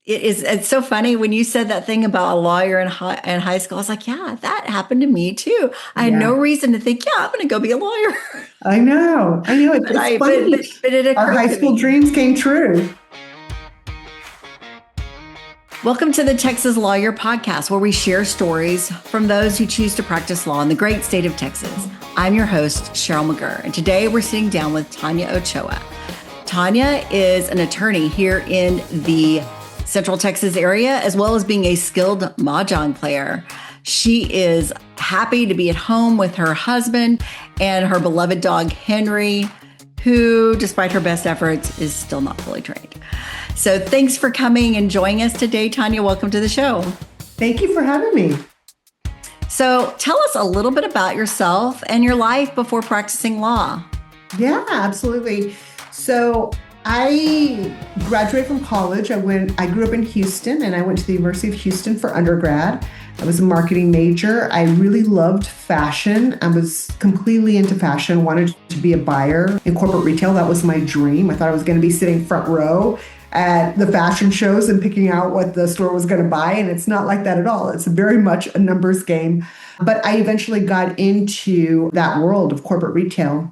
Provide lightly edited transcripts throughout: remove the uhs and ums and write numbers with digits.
It's so funny when you said that thing about a lawyer in high school. I was like, yeah, that happened to me too. I had no Yeah, reason to think, yeah, I'm going to go be a lawyer. I know. I know. but It's I, but, funny. but, but it Our occurred high to school me. dreams came true. Welcome to the Texas Lawyer Podcast, where we share stories from those who choose to practice law in the great state of Texas. I'm your host, Cheryl McGirr, and today we're sitting down with Tanya Ochoa. Tanya is an attorney here in the Central Texas area, as well as being a skilled mahjong player. She is happy to be at home with her husband and her beloved dog, Henry, who, despite her best efforts, is still not fully trained. So thanks for coming and joining us today, Tanya. Welcome to the show. Thank you for having me. So tell us a little bit about yourself and your life before practicing law. Yeah, absolutely. So I graduated from college. I grew up in Houston and I went to the University of Houston for undergrad. I was a marketing major. I really loved fashion. I was completely into fashion, wanted to be a buyer in corporate retail. That was my dream. I thought I was going to be sitting front row at the fashion shows and picking out what the store was going to buy. And it's not like that at all. It's very much a numbers game. But I eventually got into that world of corporate retail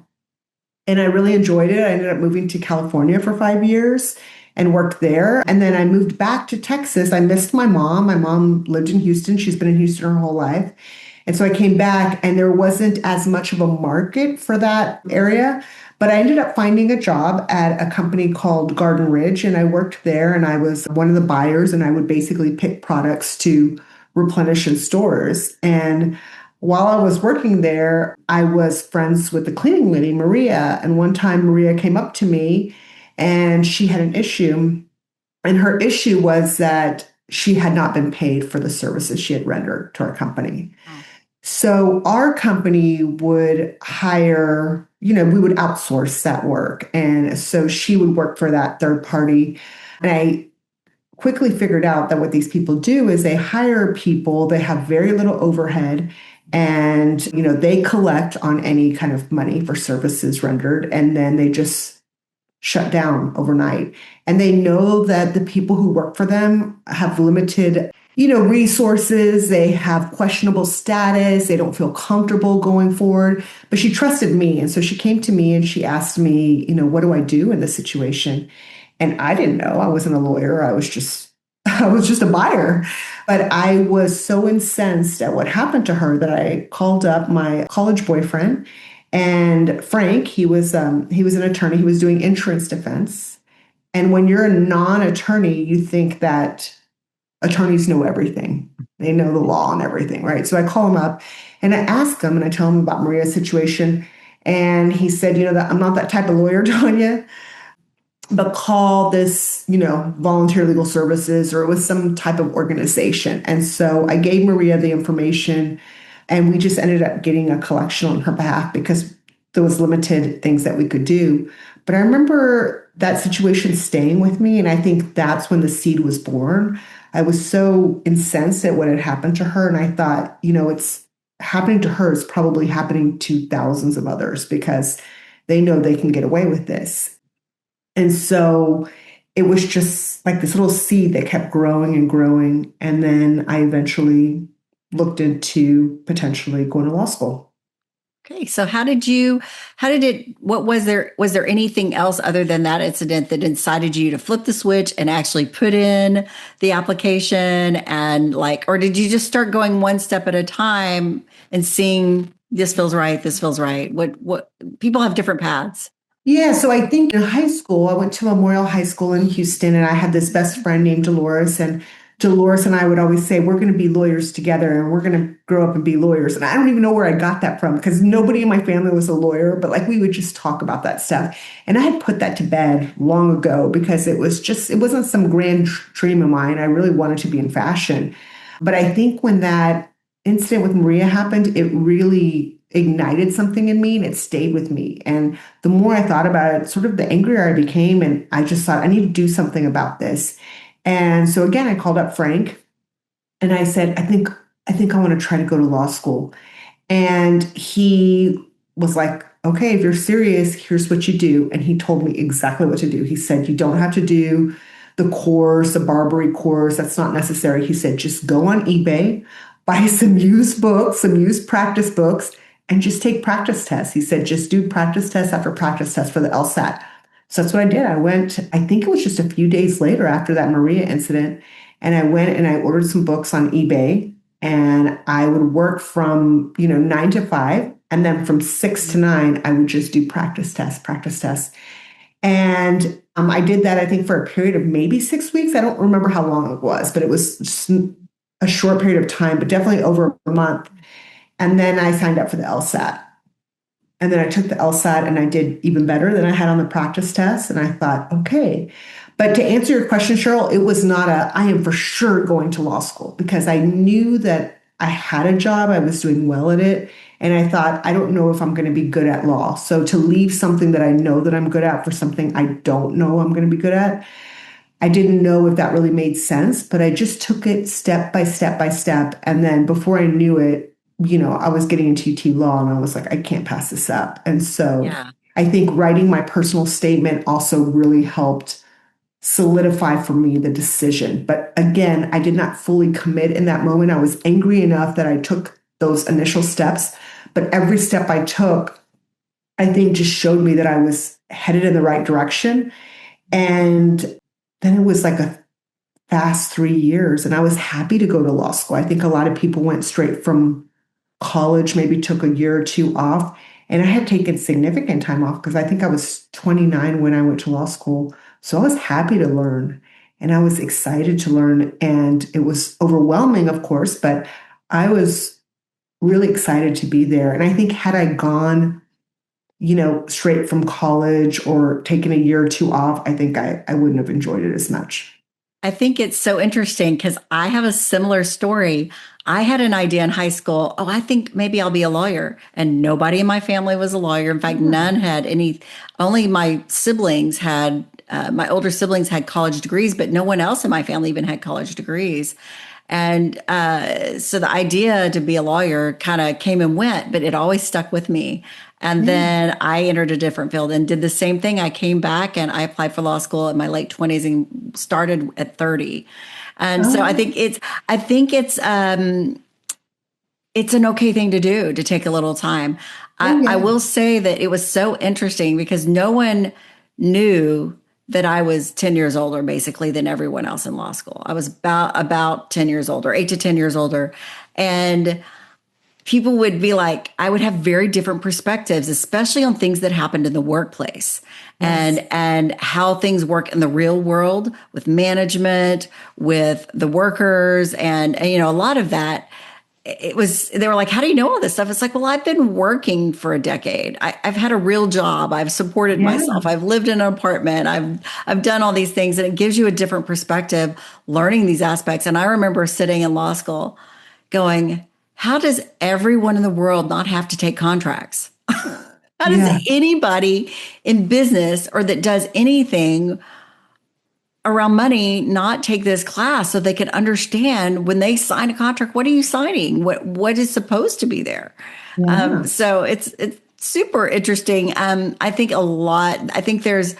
and I really enjoyed it. I ended up moving to California for 5 years and worked there. And then I moved back to Texas. I missed my mom. My mom lived in Houston. She's been in Houston her whole life. And so I came back and there wasn't as much of a market for that area. But I ended up finding a job at a company called Garden Ridge, and I worked there and I was one of the buyers, and I would basically pick products to replenish in stores. And while I was working there, I was friends with the cleaning lady, Maria. And one time Maria came up to me and she had an issue. And her issue was that she had not been paid for the services she had rendered to our company. So our company would hire, we would outsource that work. And so she would work for that third party. And I quickly figured out that what these people do is they hire people, they have very little overhead, and they collect on any kind of money for services rendered, and then they just shut down overnight. And they know that the people who work for them have limited resources, they have questionable status, they don't feel comfortable going forward. But she trusted me. And so she came to me and she asked me, what do I do in this situation? And I didn't know. I wasn't a lawyer. I was just a buyer. But I was so incensed at what happened to her that I called up my college boyfriend. And Frank, he was an attorney. He was doing insurance defense. And when you're a non-attorney, you think that attorneys know everything. They know the law and everything, right? So I call him up and I ask him and I tell him about Maria's situation. And he said, that I'm not that type of lawyer, Tanya, but call this, volunteer legal services, or it was some type of organization. And so I gave Maria the information and we just ended up getting a collection on her behalf because there was limited things that we could do. But I remember that situation staying with me. And I think that's when the seed was born. I was so incensed at what had happened to her. And I thought, it's happening to her is probably happening to thousands of others because they know they can get away with this. And so it was just like this little seed that kept growing and growing. And then I eventually looked into potentially going to law school. Okay. So was there anything else other than that incident that incited you to flip the switch and actually put in the application or did you just start going one step at a time and seeing this feels right, this feels right? What people have different paths. Yeah, so I think in high school, I went to Memorial High School in Houston, and I had this best friend named Dolores. And Dolores and I would always say, we're going to be lawyers together and we're going to grow up and be lawyers. And I don't even know where I got that from because nobody in my family was a lawyer, but we would just talk about that stuff. And I had put that to bed long ago because it wasn't some grand dream of mine. I really wanted to be in fashion. But I think when that incident with Maria happened, it really ignited something in me and it stayed with me. And the more I thought about it, sort of the angrier I became. And I just thought, I need to do something about this. And so again, I called up Frank and I said, I think I want to try to go to law school. And he was like, okay, if you're serious, here's what you do. And he told me exactly what to do. He said, you don't have to do the course, a Barbary course. That's not necessary. He said, just go on eBay, buy some used books, some used practice books, and just take practice tests. He said, just do practice test after practice test for the LSAT. So that's what I did. I went, I think it was just a few days later after that Maria incident, and I went and I ordered some books on eBay, and I would work from, 9 to 5. And then from 6 to 9, I would just do practice tests, practice tests. And I did that, I think, for a period of maybe 6 weeks. I don't remember how long it was, but it was just a short period of time, but definitely over a month. And then I signed up for the LSAT. And then I took the LSAT and I did even better than I had on the practice test. And I thought, okay. But to answer your question, Cheryl, it was not I am for sure going to law school, because I knew that I had a job. I was doing well at it. And I thought, I don't know if I'm going to be good at law. So to leave something that I know that I'm good at for something I don't know I'm going to be good at, I didn't know if that really made sense, but I just took it step by step by step. And then before I knew it, I was getting into UT law and I was like, I can't pass this up. And so Yeah. I think writing my personal statement also really helped solidify for me the decision. But again, I did not fully commit in that moment. I was angry enough that I took those initial steps, but every step I took, I think, just showed me that I was headed in the right direction. And then it was like a fast 3 years, and I was happy to go to law school. I think a lot of people went straight from college, maybe took a year or two off. And I had taken significant time off because I think I was 29 when I went to law school. So I was happy to learn and I was excited to learn. And it was overwhelming, of course, but I was really excited to be there. And I think had I gone, straight from college or taken a year or two off, I think I wouldn't have enjoyed it as much. I think it's so interesting because I have a similar story. I had an idea in high school, I think maybe I'll be a lawyer. And nobody in my family was a lawyer. In fact, none had any, only my siblings had, my older siblings had college degrees, but no one else in my family even had college degrees. And so the idea to be a lawyer kind of came and went, but it always stuck with me. And then I entered a different field and did the same thing. I came back and I applied for law school in my late 20s and started at 30. And so I think it's an okay thing to do, to take a little time. I will say that it was so interesting because no one knew that I was 10 years older, basically, than everyone else in law school. I was about 10 years older, 8 to 10 years older. And people would be like, I would have very different perspectives, especially on things that happened in the workplace. Yes. And how things work in the real world with management, with the workers, and a lot of that. They were like, how do you know all this stuff? It's like, well, I've been working for a decade. I've had a real job. I've supported myself. I've lived in an apartment. I've done all these things, and it gives you a different perspective learning these aspects. And I remember sitting in law school going, how does everyone in the world not have to take contracts? How does anybody in business or that does anything around money not take this class so they can understand when they sign a contract, what are you signing? What is supposed to be there? So it's super interesting. I think there's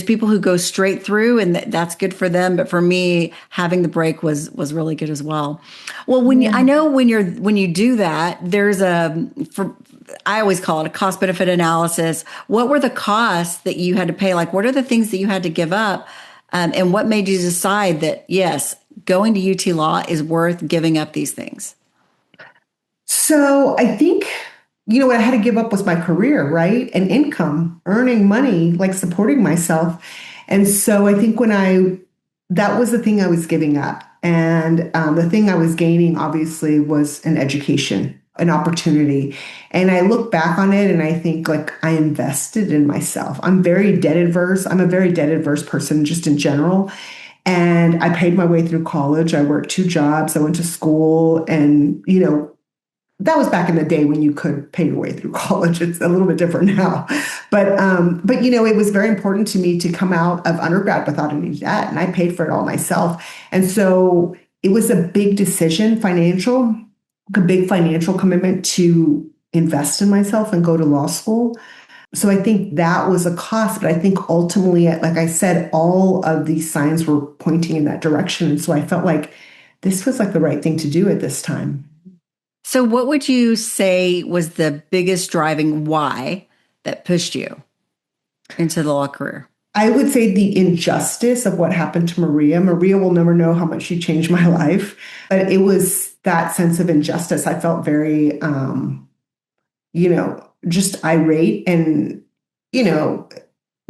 people who go straight through and that's good for them. But for me, having the break was really good as well. Well, when you do that, there's I always call it a cost benefit analysis. What were the costs that you had to pay? Like, what are the things that you had to give up? And what made you decide that, yes, going to UT Law is worth giving up these things? So I think, what I had to give up was my career, right? And income, earning money, like supporting myself. And so I think that was the thing I was giving up. And the thing I was gaining, obviously, was an education, an opportunity. And I look back on it and I think, like, I invested in myself. I'm very debt adverse. I'm a very debt adverse person just in general. And I paid my way through college. I worked 2 jobs. I went to school and, that was back in the day when you could pay your way through college. It's a little bit different now. But it was very important to me to come out of undergrad without any debt. And I paid for it all myself. And so it was a big decision, a big financial commitment to invest in myself and go to law school. So I think that was a cost, but I think ultimately, like I said, all of these signs were pointing in that direction. And so I felt like this was like the right thing to do at this time. So, what would you say was the biggest driving why that pushed you into the law career? I would say the injustice of what happened to Maria. Maria will never know how much she changed my life, but it was that sense of injustice. I felt very, just irate and, you know,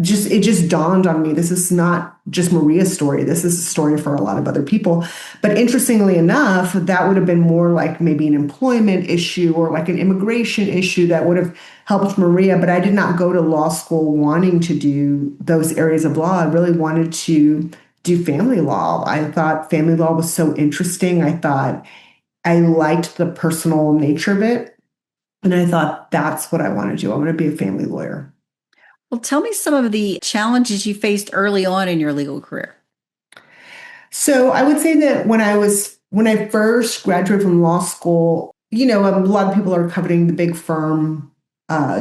just it just dawned on me this is not just Maria's story. This is a story for a lot of other people. But interestingly enough, that would have been more like maybe an employment issue or like an immigration issue that would have helped Maria. But I did not go to law school wanting to do those areas of law. I really wanted to do family law. I thought family law was so interesting. I thought I liked the personal nature of it. And I thought that's what I want to do. I want to be a family lawyer. Well, tell me some of the challenges you faced early on in your legal career. So I would say that when I first graduated from law school, a lot of people are coveting the big firm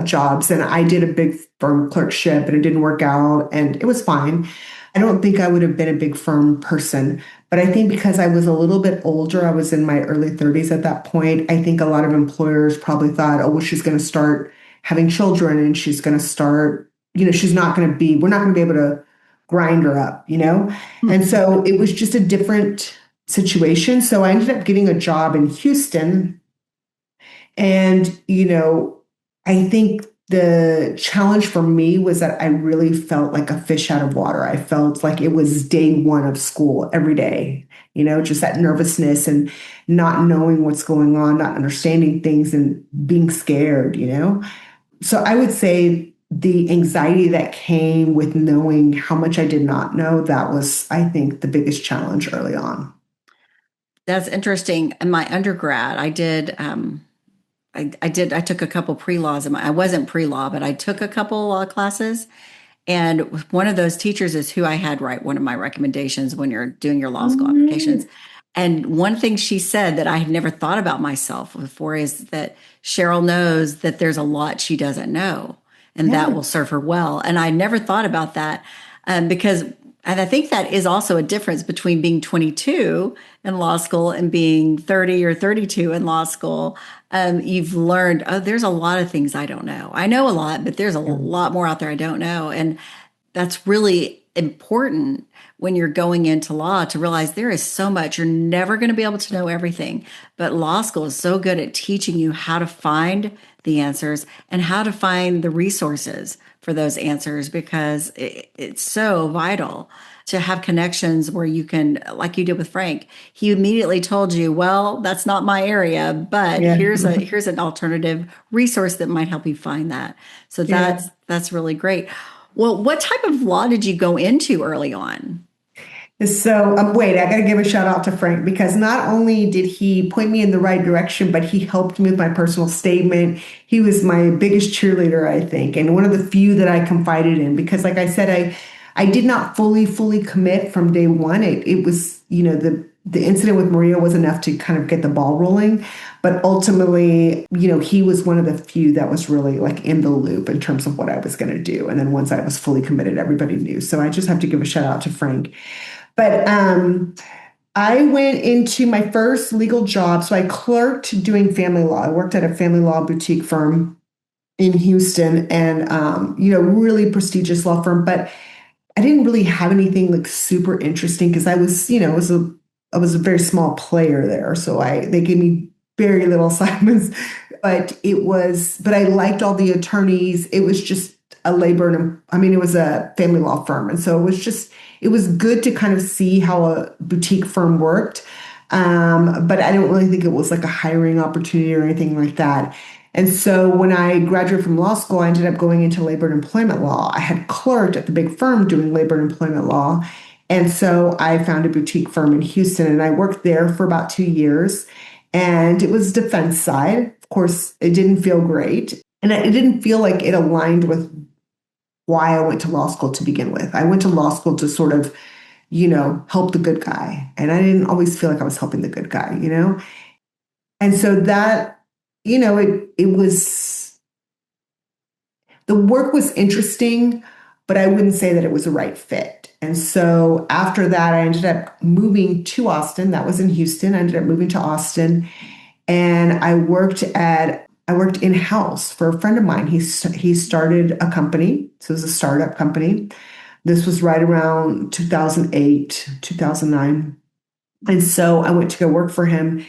jobs, and I did a big firm clerkship, and it didn't work out, and it was fine. I don't think I would have been a big firm person, but I think because I was a little bit older, I was in my early 30s at that point. I think a lot of employers probably thought, oh, well, she's going to start having children, and she's going to start, she's not going to be, we're not going to be able to grind her up. And so it was just a different situation. So I ended up getting a job in Houston. And, I think the challenge for me was that I really felt like a fish out of water. I felt like it was day one of school every day, just that nervousness and not knowing what's going on, not understanding things and being scared. So I would say the anxiety that came with knowing how much I did not know, that was, I think, the biggest challenge early on. That's interesting. In my undergrad, I took a couple pre-laws. I wasn't pre-law, but I took a couple law classes. And one of those teachers is who I had write one of my recommendations when you're doing your law school applications. And one thing she said that I had never thought about myself before is that Cheryl knows that there's a lot she doesn't know, and that Yeah. will serve her well. And I never thought about that because, and I think that is also a difference between being 22 in law school and being 30 or 32 in law school. You've learned, oh, there's a lot of things I don't know. I know a lot, but there's a lot more out there I don't know. And that's really important when you're going into law to realize there is so much. You're never going to be able to know everything, but law school is so good at teaching you how to find the answers and how to find the resources for those answers because it's so vital to have connections where you can, like you did with Frank, he immediately told you, well, that's not my area, but Yeah. here's an alternative resource that might help you find that. So Yeah. that's really great. Well, what type of law did you go into early on? So, wait, I got to give a shout out to Frank because not only did he point me in the right direction, but he helped me with my personal statement. He was my biggest cheerleader, I think, and one of the few that I confided in because, like I said, I did not fully commit from day one. It was, the incident with Maria was enough to kind of get the ball rolling. But ultimately, he was one of the few that was really like in the loop in terms of what I was going to do. And then once I was fully committed, everybody knew. So I just have to give a shout out to Frank. But I went into my first legal job. So I clerked doing family law. I worked at a family law boutique firm in Houston and, really prestigious law firm. But I didn't really have anything like super interesting because I was, I was a very small player there. So they gave me very little assignments, but I liked all the attorneys. It was just a labor and I mean, it was a family law firm. And so it was good to kind of see how a boutique firm worked. But I don't really think it was like a hiring opportunity or anything like that. And so when I graduated from law school, I ended up going into labor and employment law. I had clerked at the big firm doing labor and employment law. And so I found a boutique firm in Houston and I worked there for about 2 years. And it was defense side. Of course, it didn't feel great. And it didn't feel like it aligned with why I went to law school to begin with. I went to law school to sort of, help the good guy. And I didn't always feel like I was helping the good guy. And so that, it was The work was interesting, but I wouldn't say that it was a right fit. And so after that, I ended up moving to Austin. That was in Houston. I ended up moving to Austin, and I worked in-house for a friend of mine. He started a company. So it was a startup company. This was right around 2008, 2009. And so I went to go work for him.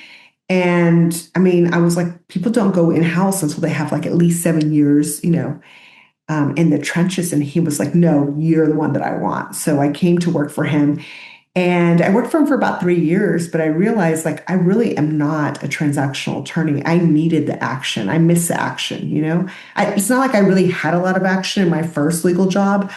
And I mean, I was like, people don't go in-house until they have like at least 7 years, in the trenches. And he was like, no, you're the one that I want. So I came to work for him, and I worked for him for about 3 years, but I realized like I really am not a transactional attorney. I needed the action. I miss the action. It's not like I really had a lot of action in my first legal job,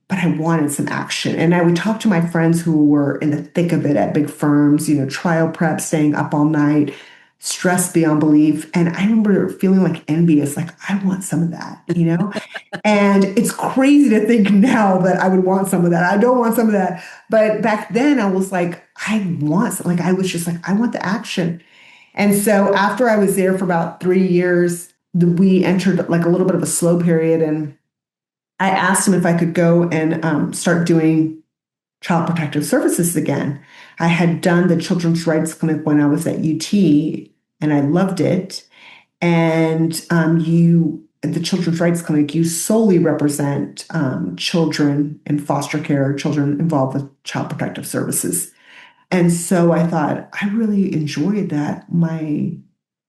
but I wanted some action. And I would talk to my friends who were in the thick of it at big firms, trial prep, staying up all night, stressed beyond belief. And I remember feeling like envious, like I want some of that. And it's crazy to think now that I would want some of that. I don't want some of that. But back then I was like, I want some, like, I was just like, I want the action. And so after I was there for about 3 years, we entered like a little bit of a slow period. And I asked him if I could go and start doing child protective services again. I had done the children's rights clinic when I was at UT, and I loved it. And at the children's rights clinic, you solely represent children in foster care, children involved with child protective services. And so I thought I really enjoyed that my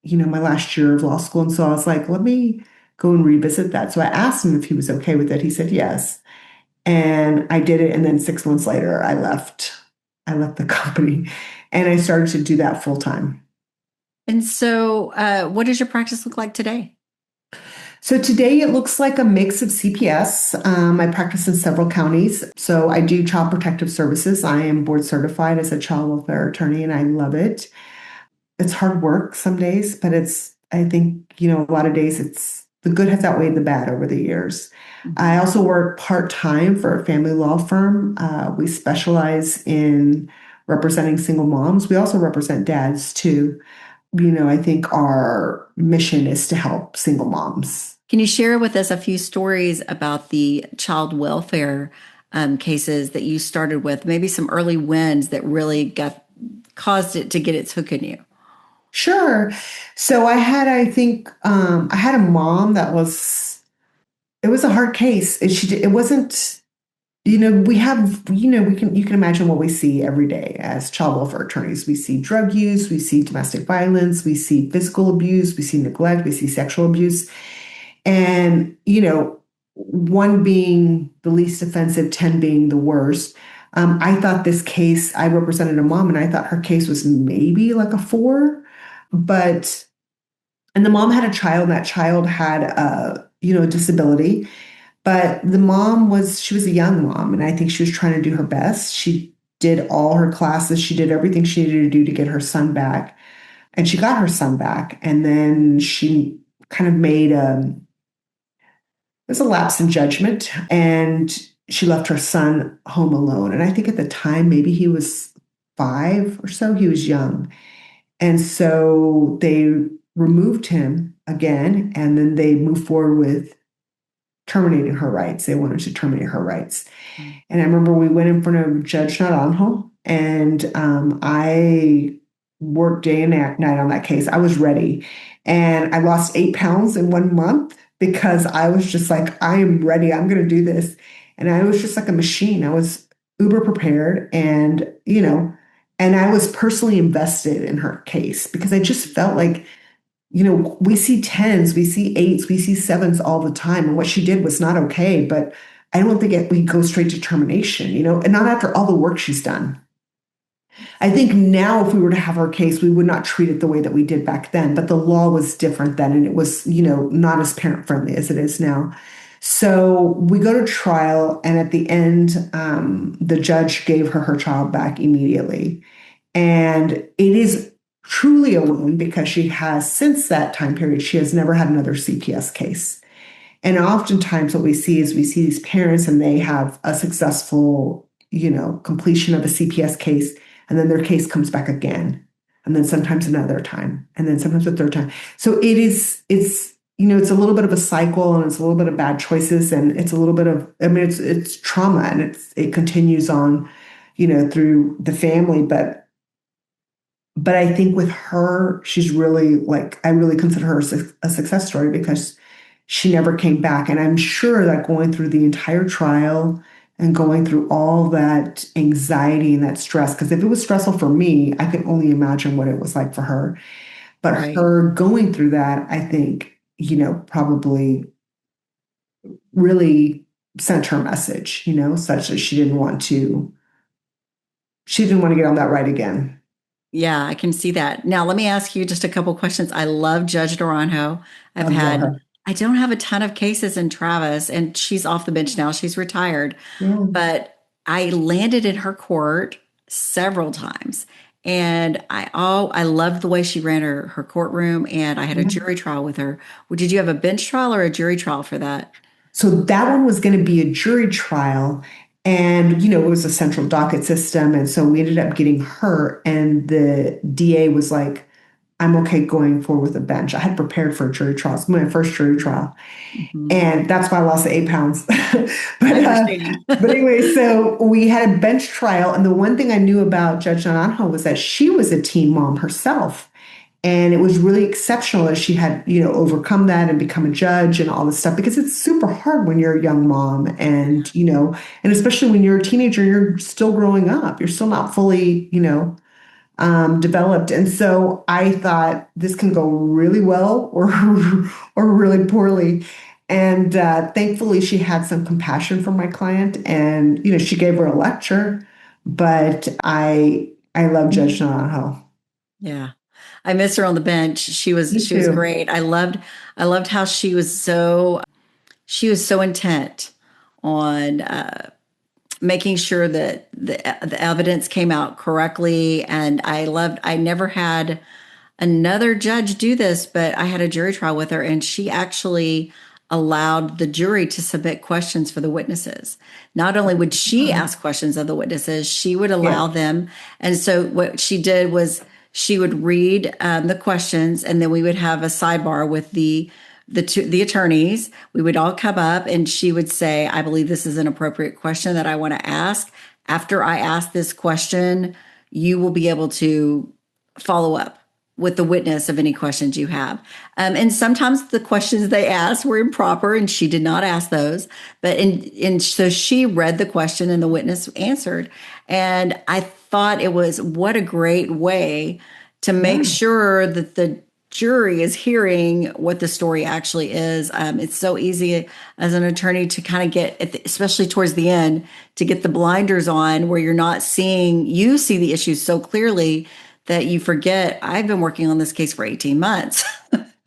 last year of law school. And so I was like, let me go and revisit that. So I asked him if he was okay with it. He said yes. And I did it. And then 6 months later, I left the company, and I started to do that full time. And so what does your practice look like today? So today it looks like a mix of CPS. I practice in several counties. So I do child protective services. I am board certified as a child welfare attorney, and I love it. It's hard work some days, but I think, a lot of days the good has outweighed the bad over the years. I also work part-time for a family law firm. We specialize in representing single moms. We also represent dads too. I think our mission is to help single moms. Can you share with us a few stories about the child welfare cases that you started with, maybe some early wins that really caused it to get its hook in you? Sure. So I had a mom it was a hard case. It wasn't, you can imagine what we see every day as child welfare attorneys. We see drug use, we see domestic violence, we see physical abuse, we see neglect, we see sexual abuse. And, one being the least offensive, 10 being the worst. I thought this case, I represented a mom, and I thought her case was maybe like a 4. And the mom had a child, and that child had a disability. But she was a young mom, and I think she was trying to do her best. She did all her classes. She did everything she needed to do to get her son back. And she got her son back. And then she kind of there's a lapse in judgment, and she left her son home alone. And I think at the time, maybe he was 5 or so. He was young. And so they removed him again, and then they moved forward with terminating her rights. They wanted to terminate her rights. And I remember we went in front of Judge Naranjo, and I worked day and night on that case. I was ready. And I lost 8 pounds in 1 month because I was just like, I am ready. I'm going to do this. And I was just like a machine. I was uber prepared, and, and I was personally invested in her case because I just felt like, we see 10s, we see 8s, we see 7s all the time. And what she did was not okay, but I don't think we go straight to termination, and not after all the work she's done. I think now if we were to have our case, we would not treat it the way that we did back then, but the law was different then, and it was, not as parent friendly as it is now. So we go to trial, and at the end, the judge gave her child back immediately. And it is truly a win because she has, since that time period, she has never had another CPS case. And oftentimes what we see these parents, and they have a successful, completion of a CPS case, and then their case comes back again, and then sometimes another time, and then sometimes a third time. So it's it's a little bit of a cycle and it's a little bit of bad choices and it's a little bit of, I mean, it's trauma and it continues on, through the family. But I think with her, she's really like, I really consider her a success story because she never came back. And I'm sure that going through the entire trial and going through all that anxiety and that stress, because if it was stressful for me, I can only imagine what it was like for her. But Right. her going through that, I think, probably really sent her message, such that she didn't want to get on that ride again. Yeah, I can see that. Now, let me ask you just a couple questions. I love Judge Naranjo. I've Love had, her. I don't have a ton of cases in Travis, and she's off the bench now. She's retired, Yeah. but I landed in her court several times. And I loved the way she ran her courtroom, and I had a Yeah. jury trial with her. Well, did you have a bench trial or a jury trial for that? So that one was going to be a jury trial. And, it was a central docket system. And so we ended up getting her, and the DA was like, I'm okay going forward with a bench. I had prepared for a jury trial. It's my first jury trial. Mhm. And that's why I lost the 8 pounds. I but understand. but anyway, so we had a bench trial, and the one thing I knew about Judge Naranjo was that she was a teen mom herself, and it was really exceptional that she had overcome that and become a judge and all this stuff because it's super hard when you're a young mom, and and especially when you're a teenager, you're still growing up, you're still not fully developed. And so I thought this can go really well or or really poorly. And thankfully, she had some compassion for my client, and she gave her a lecture. But I love Judge Naranjo. Yeah. I miss her on the bench. She was Me she was too. great. I loved how she was so intent on making sure that the evidence came out correctly. And I never had another judge do this, but I had a jury trial with her, and she actually allowed the jury to submit questions for the witnesses. Not only would she ask questions of the witnesses, she would Yeah. allow them. And so what she did was she would read the questions, and then we would have a sidebar with the attorneys. We would all come up, and she would say, "I believe this is an appropriate question that I want to ask. After I ask this question, you will be able to follow up with the witness of any questions you have." And sometimes the questions they asked were improper, and she did not ask those. But so she read the question, and the witness answered. And I thought it was what a great way to make Yeah. sure that the jury is hearing what the story actually is. It's so easy as an attorney to kind of get, especially towards the end, to get the blinders on where you're not seeing, you see the issues so clearly that you forget, I've been working on this case for 18 months.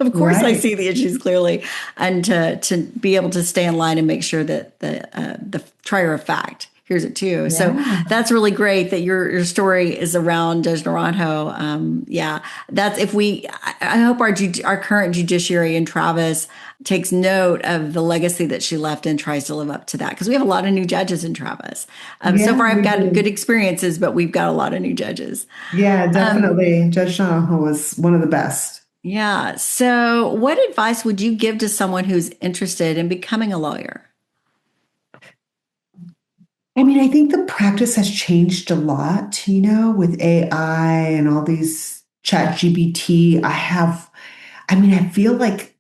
Of course, I Right. see the issues clearly, and to be able to stay in line and make sure that the trier of fact hears it too. So Yeah. that's really great that your story is around Judge Naranjo. Yeah, that's if we. I hope our current judiciary in Travis takes note of the legacy that she left and tries to live up to that, because we have a lot of new judges in Travis. So Yeah, far, I've we got good do. experiences, but we've got a lot of new judges. Yeah, Um, definitely. Judge Naranjo was one of the best. Yeah. So, what advice would you give to someone who's interested in becoming a lawyer? I mean, I think the practice has changed a lot, with AI and all these chat GPT. I mean, I feel like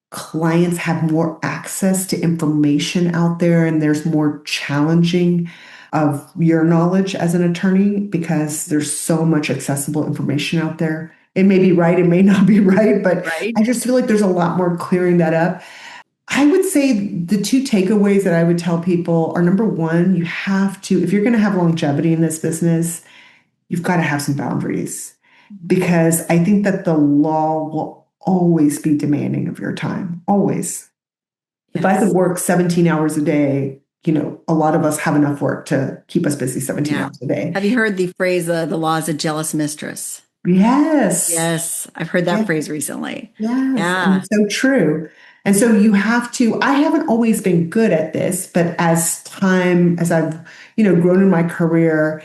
clients have more access to information out there, and there's more challenging of your knowledge as an attorney because there's so much accessible information out there. It may be right, it may not be right, but Right. I just feel like there's a lot more clearing that up. I would say the two takeaways that I would tell people are, number one, you have to, if you're going to have longevity in this business, you've got to have some boundaries because I think that the law will always be demanding of your time, always. If I could Yes. work 17 hours a day, a lot of us have enough work to keep us busy 17 Yeah. hours a day. Have you heard the phrase, the law is a jealous mistress? Yes. Yes. I've heard that Yes. phrase recently. Yes, and Yeah. it's so true. And so you have to, I haven't always been good at this, but as I've, grown in my career,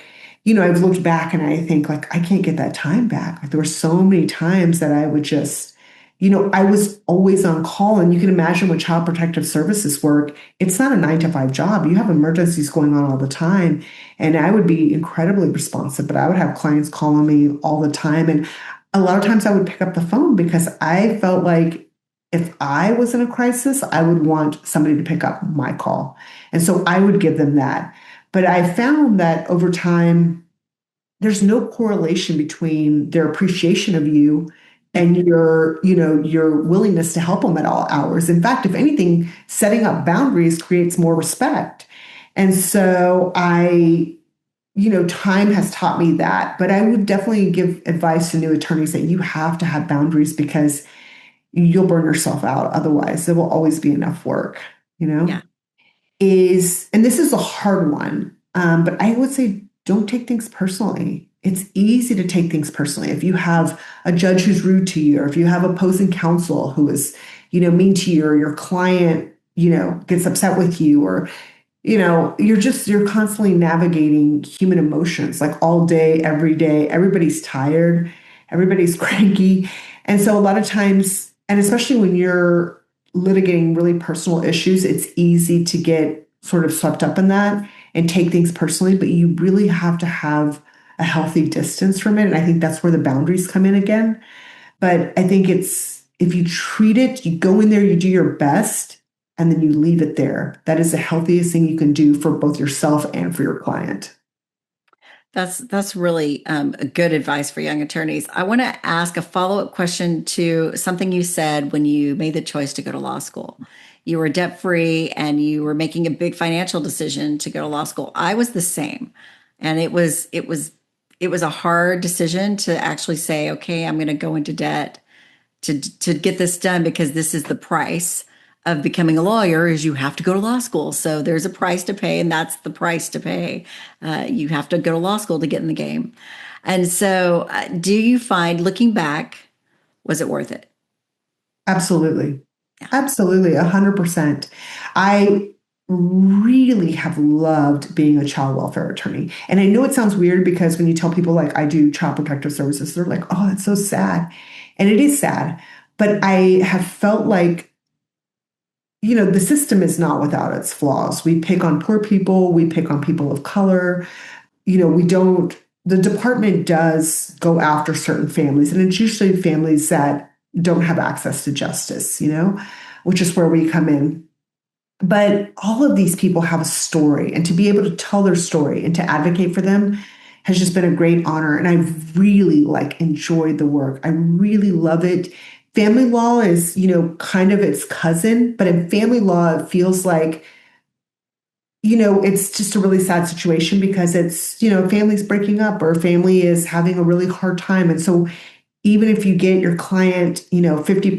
I've looked back and I think like I can't get that time back. Like there were so many times that I would just, I was always on call. And you can imagine when child protective services work, it's not a 9 to 5 job. You have emergencies going on all the time. And I would be incredibly responsive, but I would have clients calling me all the time. And a lot of times I would pick up the phone because I felt like if I was in a crisis, I would want somebody to pick up my call. And so I would give them that. But I found that over time, there's no correlation between their appreciation of you and your willingness to help them at all hours. In fact, if anything, setting up boundaries creates more respect. And so time has taught me that, but I would definitely give advice to new attorneys that you have to have boundaries because you'll burn yourself out. Otherwise, there will always be enough work, Yeah. and this is a hard one, but I would say don't take things personally. It's easy to take things personally. If you have a judge who's rude to you, or if you have opposing counsel who is, mean to you, or your client, gets upset with you, or, you're constantly navigating human emotions like all day, every day. Everybody's tired, everybody's cranky. And so a lot of times, and especially when you're litigating really personal issues, it's easy to get sort of swept up in that and take things personally, but you really have to have a healthy distance from it. And I think that's where the boundaries come in again. But I think if you treat it, you go in there, you do your best, and then you leave it there. That is the healthiest thing you can do for both yourself and for your client. That's really a good advice for young attorneys. I want to ask a follow-up question to something you said when you made the choice to go to law school. You were debt-free and you were making a big financial decision to go to law school. I was the same. And it was a hard decision to actually say, okay, I'm going to go into debt to get this done because this is the price of becoming a lawyer is you have to go to law school. So there's a price to pay, and that's the price to pay. You have to go to law school to get in the game. And so do you find, looking back, was it worth it? Absolutely. Yeah. Absolutely. 100%. I really have loved being a child welfare attorney. And I know it sounds weird because when you tell people like I do child protective services, they're like, oh, that's so sad. And it is sad. But I have felt like the system is not without its flaws. We pick on poor people, we pick on people of color. We don't, the department does go after certain families, and it's usually families that don't have access to justice, which is where we come in. But all of these people have a story, and to be able to tell their story and to advocate for them has just been a great honor. And I really enjoyed the work. I really love it. Family law is, kind of its cousin, but in family law, it feels like, it's just a really sad situation because it's, family's breaking up or family is having a really hard time. And so even if you get your client, 50%, 80%,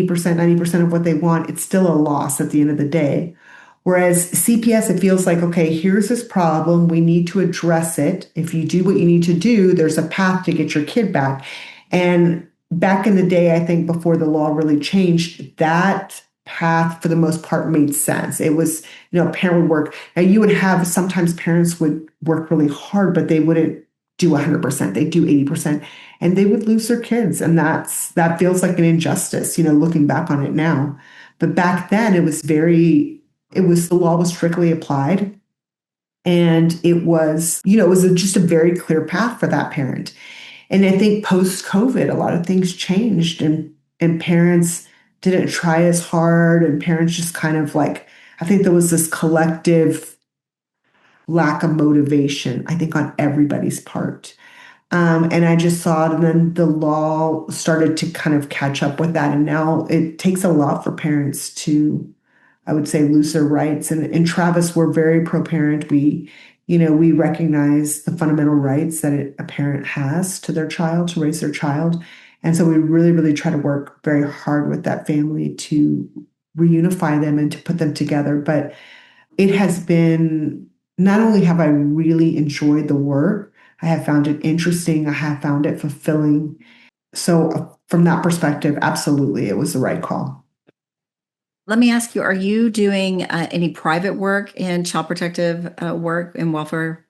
90% of what they want, it's still a loss at the end of the day. Whereas CPS, it feels like, okay, here's this problem. We need to address it. If you do what you need to do, there's a path to get your kid back. And back in the day, I think before the law really changed, that path for the most part made sense. It was, a parent would work. Now you would have sometimes parents would work really hard, but they wouldn't do 100%. They do 80%, and they would lose their kids. And that feels like an injustice, looking back on it now. But back then the law was strictly applied. And it was, just a very clear path for that parent. And I think post-COVID, a lot of things changed and parents didn't try as hard, and parents just kind of I think there was this collective lack of motivation, I think, on everybody's part. And I just saw it, and then the law started to kind of catch up with that. And now it takes a lot for parents to, I would say, lose their rights. And in Travis, we're very pro-parent. We recognize the fundamental rights that a parent has to their child, to raise their child. And so we really, really try to work very hard with that family to reunify them and to put them together. But it has been, not only have I really enjoyed the work, I have found it interesting, I have found it fulfilling. So from that perspective, absolutely, it was the right call. Let me ask you, are you doing any private work in child protective work and welfare?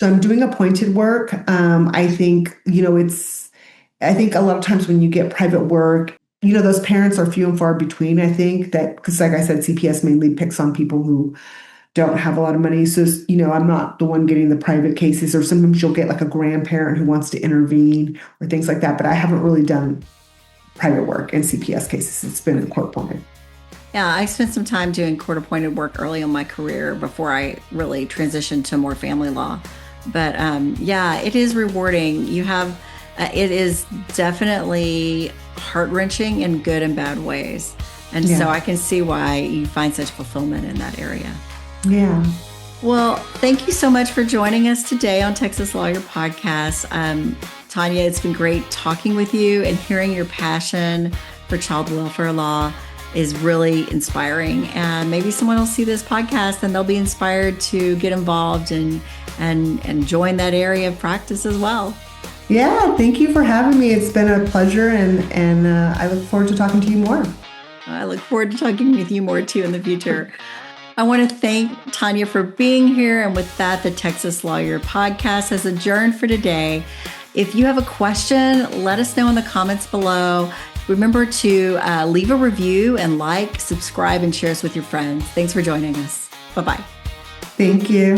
So I'm doing appointed work. I think, I think a lot of times when you get private work, those parents are few and far between, I think, that because like I said, CPS mainly picks on people who don't have a lot of money. So, I'm not the one getting the private cases, or sometimes you'll get like a grandparent who wants to intervene or things like that. But I haven't really done private work in CPS cases. It's been court appointed. Yeah, I spent some time doing court appointed work early in my career before I really transitioned to more family law. But yeah, it is rewarding. It is definitely heart-wrenching in good and bad ways. And so I can see why you find such fulfillment in that area. Yeah. Well, thank you so much for joining us today on Texas Lawyer Podcast. Tanya, it's been great talking with you, and hearing your passion for child welfare law is really inspiring. And maybe someone will see this podcast and they'll be inspired to get involved and join that area of practice as well. Yeah, thank you for having me. It's been a pleasure, and I look forward to talking to you more. I look forward to talking with you more too in the future. I want to thank Tanya for being here. And with that, the Texas Lawyer Podcast has adjourned for today. If you have a question, let us know in the comments below. Remember to leave a review and subscribe, and share us with your friends. Thanks for joining us. Bye-bye. Thank you.